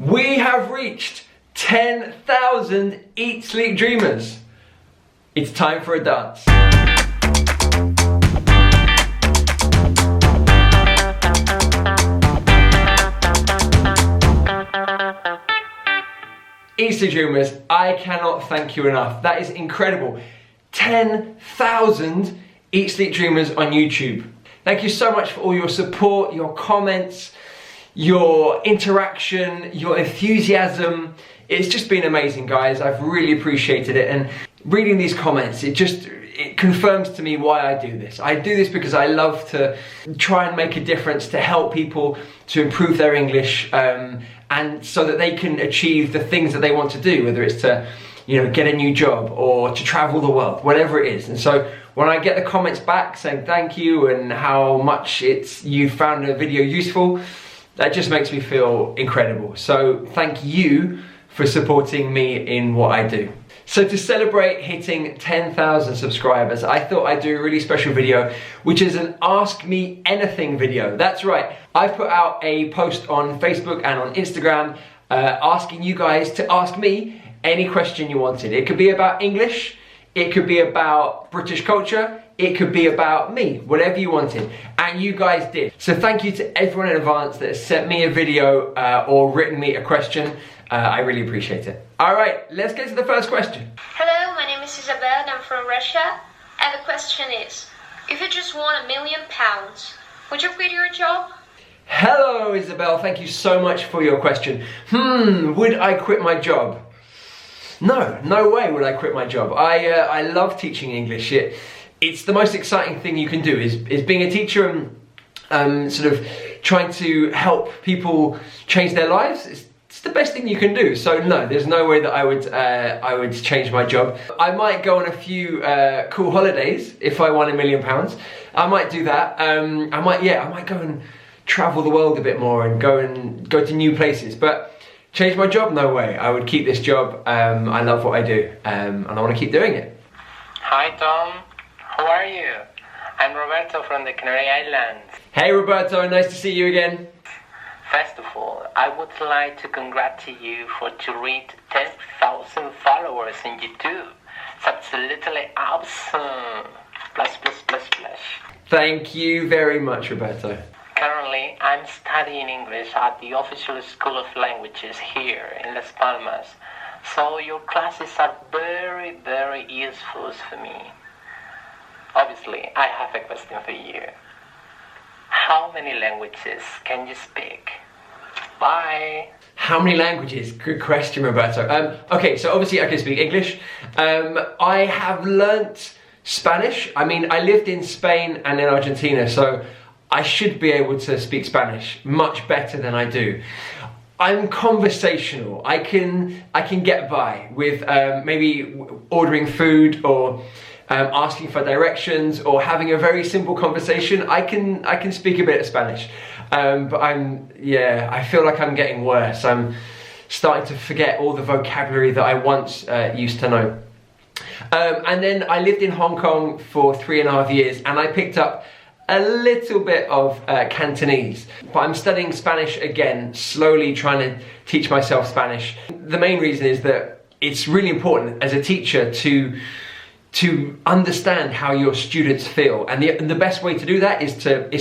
We have reached 10,000 Eat Sleep Dreamers. It's time for a dance. Eat Sleep Dreamers, I cannot thank you enough. That is incredible. 10,000 Eat Sleep Dreamers on YouTube. Thank you so much for all your support, your comments, your interaction, your enthusiasm. It's just been amazing, guys. I've really appreciated it, and reading these comments, it confirms to me why I do this. I do this because I love to try and make a difference, to help people to improve their English, and so that they can achieve the things that they want to do, whether it's to, get a new job or to travel the world, whatever it is. And so when I get the comments back saying thank you and how much you found the video useful, that just makes me feel incredible. So thank you for supporting me in what I do. So to celebrate hitting 10,000 subscribers, I thought I'd do a really special video, which is an Ask Me Anything video. That's right, I put out a post on Facebook and on Instagram asking you guys to ask me any question you wanted. It could be about English, it could be about British culture, it could be about me, whatever you wanted, and you guys did. So thank you to everyone in advance that has sent me a video or written me a question. I really appreciate it. All right, let's get to the first question. Hello, my name is Isabel, I'm from Russia, and the question is, if you just won £1 million, would you quit your job? Hello, Isabel, thank you so much for your question. Would I quit my job? No way would I quit my job. I love teaching English. It's the most exciting thing you can do is being a teacher and sort of trying to help people change their lives. It's the best thing you can do. So no, there's no way that I would change my job. I might go on a few cool holidays if I won £1 million. I might do that. I might go and travel the world a bit more and go to new places. But change my job? No way. I would keep this job. I love what I do, and I want to keep doing it. Hi Tom, how are you? I'm Roberto from the Canary Islands. Hey Roberto, nice to see you again. First of all, I would like to congratulate you for to reach 10,000 followers on YouTube. It's absolutely awesome. Plus. Thank you very much, Roberto. Currently, I'm studying English at the official School of Languages here in Las Palmas. So your classes are very, very useful for me. Obviously, I have a question for you. How many languages can you speak? Bye. How many languages? Good question, Roberto. Okay, so obviously I can speak English. I have learnt Spanish. I mean, I lived in Spain and in Argentina, so I should be able to speak Spanish much better than I do. I'm conversational. I can get by with maybe ordering food or asking for directions or having a very simple conversation. I can speak a bit of Spanish, but I feel like I'm getting worse. I'm starting to forget all the vocabulary that I once used to know. And then I lived in Hong Kong for 3.5 years, and I picked up a little bit of Cantonese, but I'm studying Spanish again, slowly trying to teach myself Spanish. The main reason is that it's really important as a teacher to understand how your students feel, and the best way to do that is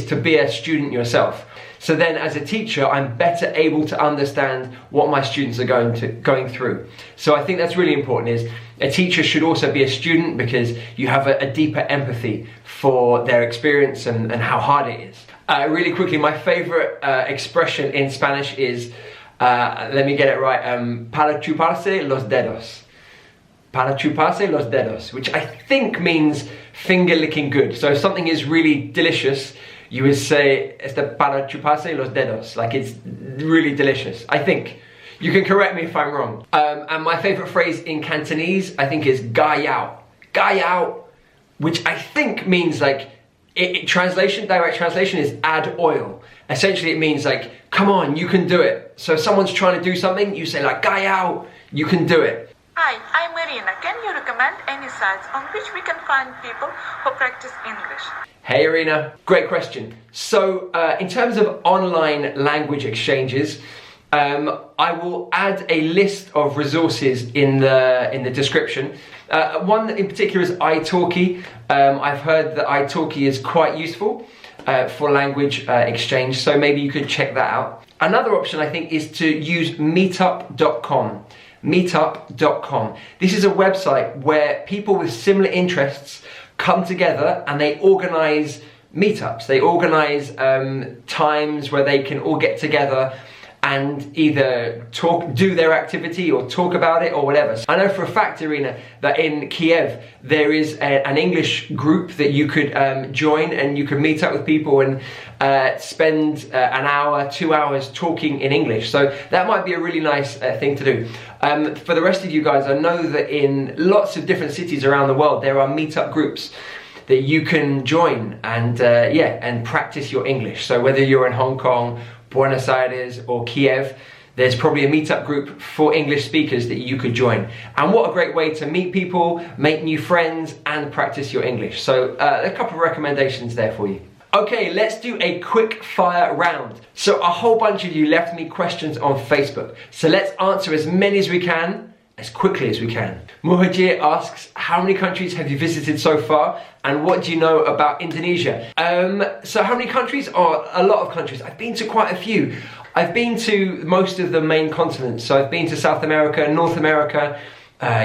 to be a student yourself. So then as a teacher, I'm better able to understand what my students are going through. So I think that's really important, is a teacher should also be a student, because you have a deeper empathy for their experience and how hard it is. Really quickly, my favorite expression in Spanish is, let me get it right, para chuparse los dedos. Para chuparse los dedos, which I think means finger licking good. So if something is really delicious, you would say, este para chuparse los dedos, like it's really delicious, I think. You can correct me if I'm wrong. And my favorite phrase in Cantonese, I think, is gai yao. Gai yao, which I think means like, direct translation is add oil. Essentially it means like, come on, you can do it. So if someone's trying to do something, you say like, gai yao, you can do it. Hi, I'm Marina. Can you recommend any sites on which we can find people who practice English? Hey Irina, great question. So in terms of online language exchanges, I will add a list of resources in the description. One in particular is italki. I've heard that italki is quite useful for language exchange, so maybe you could check that out. Another option I think is to use meetup.com. Meetup.com. This is a website where people with similar interests come together and they organize meetups. They organize times where they can all get together and either do their activity or talk about it or whatever. So I know for a fact, Irina, that in Kiev there is an English group that you could join, and you can meet up with people and spend an hour, 2 hours talking in English. So that might be a really nice thing to do. For the rest of you guys, I know that in lots of different cities around the world there are meetup groups that you can join and and practice your English. So whether you're in Hong Kong, Buenos Aires or Kiev, there's probably a meetup group for English speakers that you could join. And what a great way to meet people, make new friends and practice your English. So a couple of recommendations there for you. Okay, let's do a quick fire round. So a whole bunch of you left me questions on Facebook. So let's answer as many as we can, as quickly as we can. Muhajir asks, how many countries have you visited so far? And what do you know about Indonesia? So how many countries? Oh, a lot of countries. I've been to quite a few. I've been to most of the main continents. So I've been to South America, North America,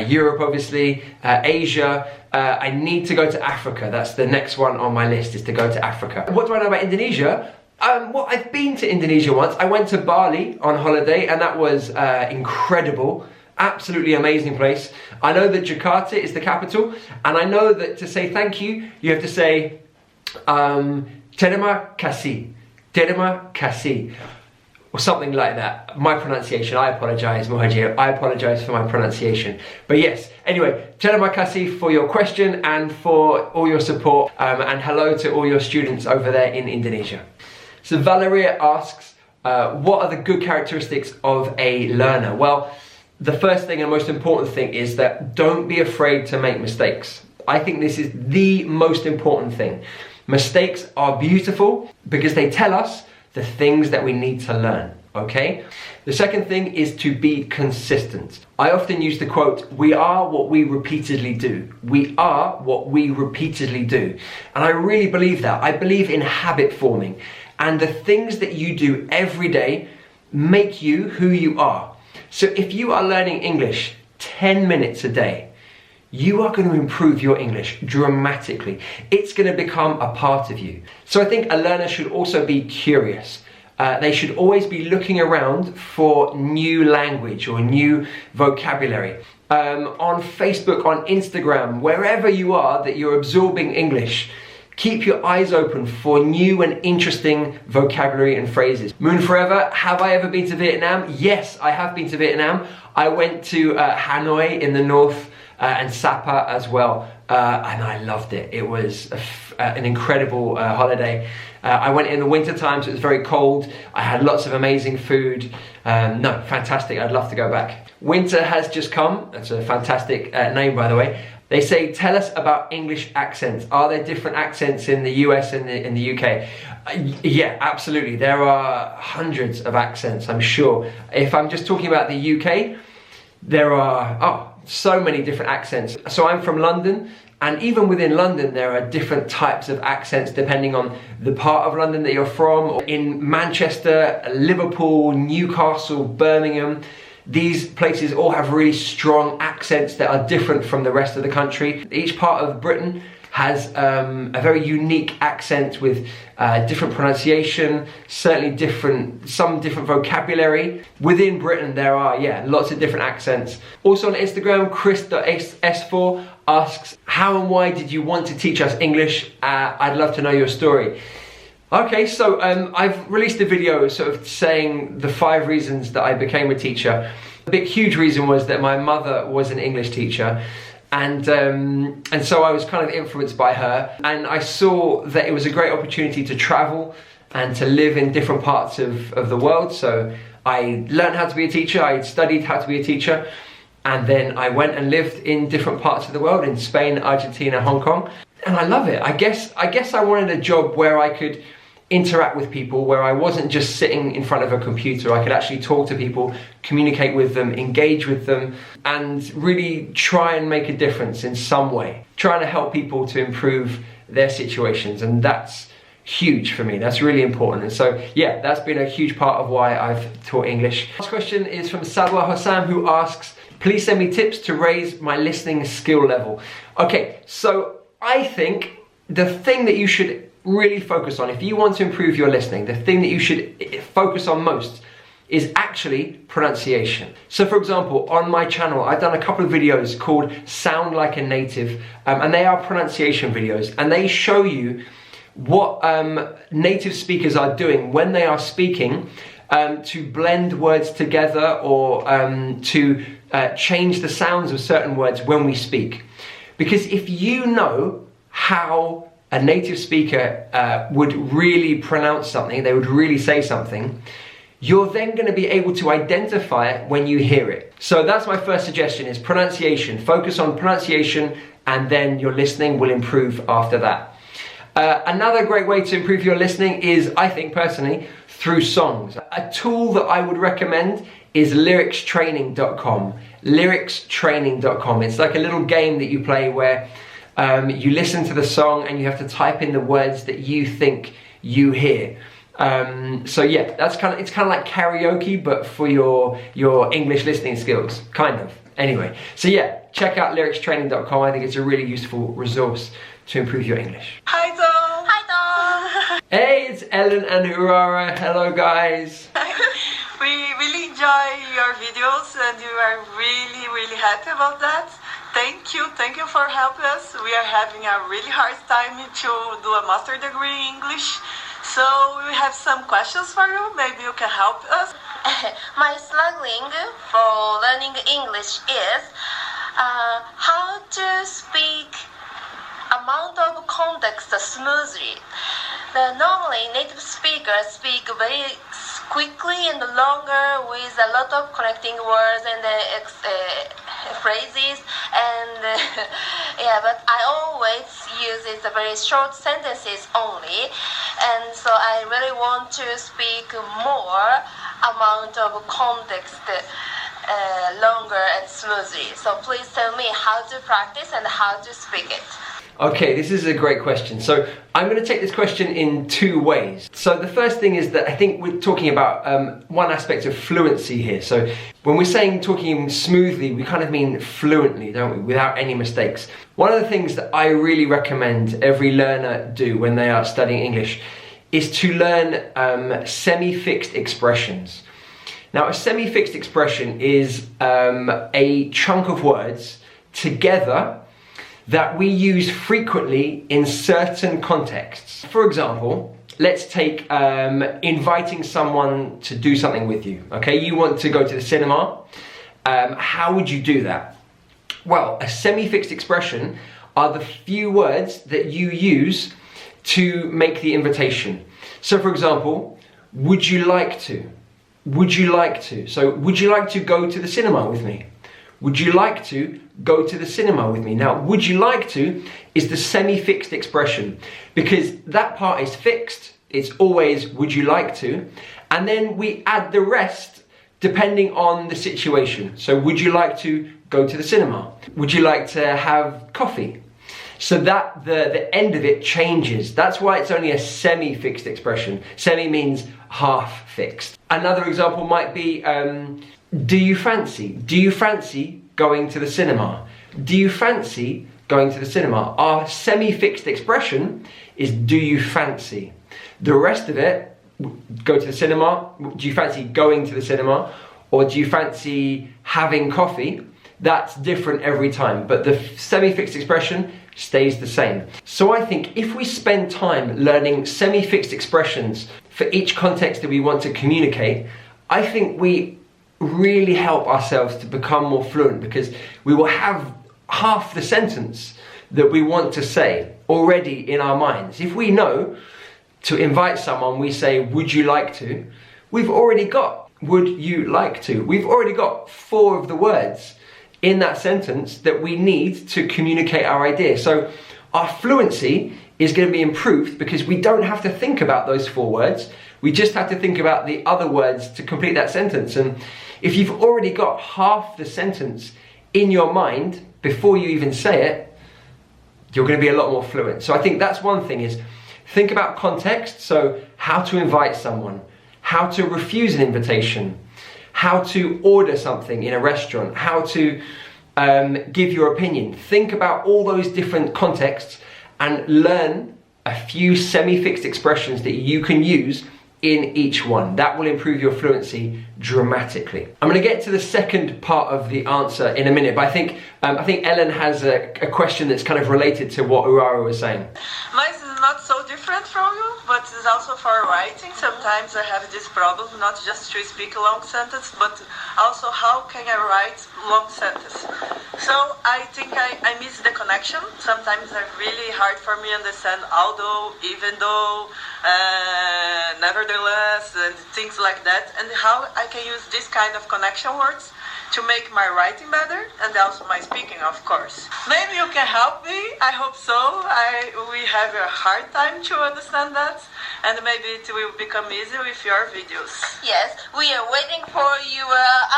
Europe obviously, Asia. I need to go to Africa. That's the next one on my list, is to go to Africa. What do I know about Indonesia? Well, I've been to Indonesia once. I went to Bali on holiday and that was incredible. Absolutely amazing place. I know that Jakarta is the capital, and I know that to say thank you, you have to say terima kasih, terima kasih, or something like that. My pronunciation, I apologize, Muhajir, I apologize for my pronunciation. But yes, anyway, terima kasih for your question and for all your support, and hello to all your students over there in Indonesia. So Valeria asks, what are the good characteristics of a learner? Well, the first thing and most important thing is that don't be afraid to make mistakes. I think this is the most important thing. Mistakes are beautiful because they tell us the things that we need to learn, okay? The second thing is to be consistent. I often use the quote, we are what we repeatedly do. We are what we repeatedly do. And I really believe that. I believe in habit forming. And the things that you do every day make you who you are. So if you are learning English 10 minutes a day, you are going to improve your English dramatically. It's going to become a part of you. So I think a learner should also be curious. They should always be looking around for new language or new vocabulary. On Facebook, on Instagram, wherever you are that you're absorbing English, keep your eyes open for new and interesting vocabulary and phrases. Moon Forever, have I ever been to Vietnam? Yes, I have been to Vietnam. I went to Hanoi in the north and Sapa as well, and I loved it. It was an incredible holiday. I went in the winter time, so it was very cold. I had lots of amazing food. No, fantastic, I'd love to go back. Winter has just come. That's a fantastic name, by the way. They say, tell us about English accents. Are there different accents in the US and in the UK? Yeah, absolutely. There are hundreds of accents, I'm sure. If I'm just talking about the UK, there are so many different accents. So I'm from London, and even within London, there are different types of accents depending on the part of London that you're from. In Manchester, Liverpool, Newcastle, Birmingham, these places all have really strong accents that are different from the rest of the country. Each part of Britain has a very unique accent with different pronunciation, certainly some different vocabulary. Within Britain there are, lots of different accents. Also on Instagram, Chris.s4 asks, how and why did you want to teach us English? I'd love to know your story. Okay, so I've released a video sort of saying the 5 reasons that I became a teacher. A big huge reason was that my mother was an English teacher, and so I was kind of influenced by her, and I saw that it was a great opportunity to travel and to live in different parts of the world. So I learned how to be a teacher, I studied how to be a teacher, and then I went and lived in different parts of the world, in Spain, Argentina, Hong Kong, and I love it. I guess I wanted a job where I could interact with people, where I wasn't just sitting in front of a computer. I could actually talk to people, communicate with them, engage with them, and really try and make a difference in some way. Trying to help people to improve their situations, and that's huge for me. That's really important. And so yeah, that's been a huge part of why I've taught English. Last question is from Salwa Hossam, who asks, please send me tips to raise my listening skill level. Okay, so I think the thing that you should really focus on, if you want to improve your listening, the thing that you should focus on most is actually pronunciation. So for example, on my channel, I've done a couple of videos called Sound Like a Native, and they are pronunciation videos, and they show you what native speakers are doing when they are speaking to blend words together, or to change the sounds of certain words when we speak. Because if you know how a native speaker would really pronounce something, they would really say something, you're then going to be able to identify it when you hear it. So that's my first suggestion, is pronunciation. Focus on pronunciation, and then your listening will improve after that. Another great way to improve your listening is, I think personally, through songs. A tool that I would recommend is lyricstraining.com. Lyricstraining.com. It's like a little game that you play where you listen to the song and you have to type in the words that you think you hear. So yeah, it's kind of like karaoke, but for your English listening skills, kind of. Anyway, so yeah, check out lyricstraining.com. I think it's a really useful resource to improve your English. Hi Tom! Hi, Tom! Hey, it's Ellen and Urara. Hello, guys. We really enjoy your videos, and you are really happy about that. Thank you for helping us. We are having a really hard time to do a master degree in English. So we have some questions for you. Maybe you can help us. My struggling for learning English is how to speak amount of context smoothly. Normally native speakers speak very quickly and longer with a lot of connecting words and phrases, and yeah, but I always use it very short sentences only, and so I really want to speak more amount of context longer and smoothly. So please tell me how to practice and how to speak it. Okay, this is a great question. So I'm going to take this question in two ways. So the first thing is that I think we're talking about one aspect of fluency here. So when we're saying talking smoothly, we kind of mean fluently, don't we? Without any mistakes. One of the things that I really recommend every learner do when they are studying English is to learn semi-fixed expressions. Now, a semi-fixed expression is a chunk of words together that we use frequently in certain contexts. For example, let's take inviting someone to do something with you. Okay, you want to go to the cinema. How would you do that? Well, a semi-fixed expression are the few words that you use to make the invitation. So for example, would you like to? Would you like to? So would you like to go to the cinema with me? Would you like to go to the cinema with me? Now, would you like to is the semi-fixed expression, because that part is fixed. It's always would you like to, and then we add the rest depending on the situation. So would you like to go to the cinema? Would you like to have coffee? So that the end of it changes. That's why it's only a semi-fixed expression. Semi means half fixed. Another example might be, do you fancy? Do you fancy going to the cinema? Do you fancy going to the cinema? Our semi-fixed expression is do you fancy? The rest of it, go to the cinema, do you fancy going to the cinema? Or do you fancy having coffee? That's different every time, but the semi-fixed expression stays the same. So I think if we spend time learning semi-fixed expressions for each context that we want to communicate, I think we really help ourselves to become more fluent, because we will have half the sentence that we want to say already in our minds. If we know to invite someone, we say, would you like to? We've already got, would you like to? We've already got 4 of the words in that sentence that we need to communicate our idea. So our fluency is going to be improved because we don't have to think about those 4 words. We just have to think about the other words to complete that sentence. And if you've already got half the sentence in your mind before you even say it, you're going to be a lot more fluent. So I think that's one thing, is think about context. So how to invite someone, how to refuse an invitation, how to order something in a restaurant, how to give your opinion. Think about all those different contexts and learn a few semi-fixed expressions that you can use in each one. That will improve your fluency dramatically. I'm going to get to the second part of the answer in a minute, but I think Ellen has a question that's kind of related to what Urara was saying. Mine is not so different from you, but it's also for writing. Sometimes I have this problem, not just to speak a long sentence, but also how can I write long sentence. So I think I miss the connection. Sometimes it's really hard for me to understand although, even though, nevertheless, and things like that, and how I can use this kind of connection words to make my writing better and also my speaking, of course. Maybe you can help me. I hope so. We have a hard time to understand that, and maybe it will become easier with your videos. Yes, we are waiting for your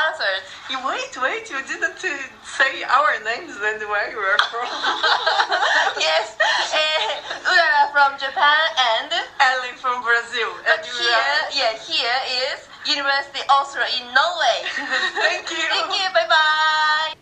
answers. Wait, you didn't say our names and where you are from. Yes, Urara from Japan and Ellen from Brazil. And here is University Oslo in Norway. Thank you. Thank you, bye-bye.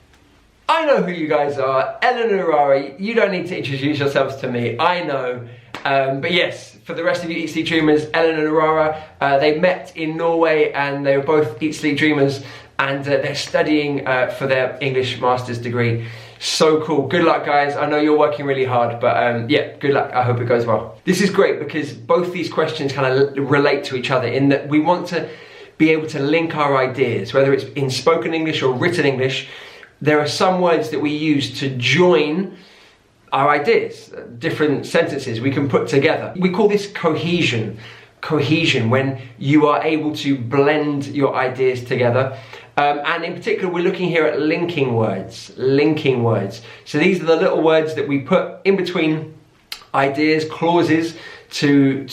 I know who you guys are. Ellen and Urara, you don't need to introduce yourselves to me. I know. But yes, for the rest of you Eat Sleep Dreamers, Ellen and Urara, they met in Norway and they were both Eat Sleep Dreamers, and they're studying for their English master's degree. So cool. Good luck, guys. I know you're working really hard, but yeah, good luck. I hope it goes well. This is great because both these questions kind of relate to each other in that we want to be able to link our ideas, whether it's in spoken English or written English. There are some words that we use to join our ideas, different sentences we can put together. We call this cohesion. Cohesion, when you are able to blend your ideas together. And in particular, we're looking here at linking words. Linking words. So these are the little words that we put in between ideas, clauses, to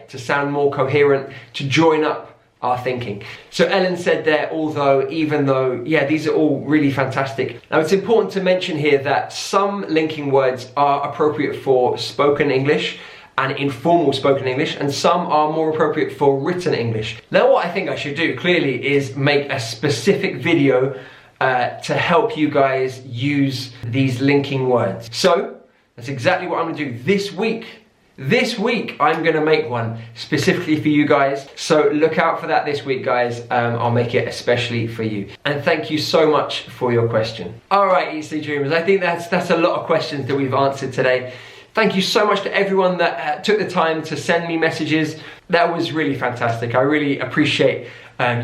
sound more coherent, to join up our thinking. So Ellen said there, although, even though, yeah, these are all really fantastic. Now it's important to mention here that some linking words are appropriate for spoken English and informal spoken English, and some are more appropriate for written English. Now what I think I should do clearly is make a specific video to help you guys use these linking words. So that's exactly what I'm gonna do this week. This week, I'm gonna make one specifically for you guys. So look out for that this week, guys. I'll make it especially for you. And thank you so much for your question. All right, Eat Sleep Dreamers, I think that's a lot of questions that we've answered today. Thank you so much to everyone that took the time to send me messages. That was really fantastic. I really appreciate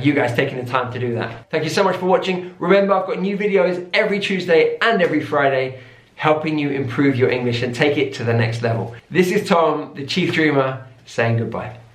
you guys taking the time to do that. Thank you so much for watching. Remember, I've got new videos every Tuesday and every Friday, helping you improve your English and take it to the next level. This is Tom, the Chief Dreamer, saying goodbye.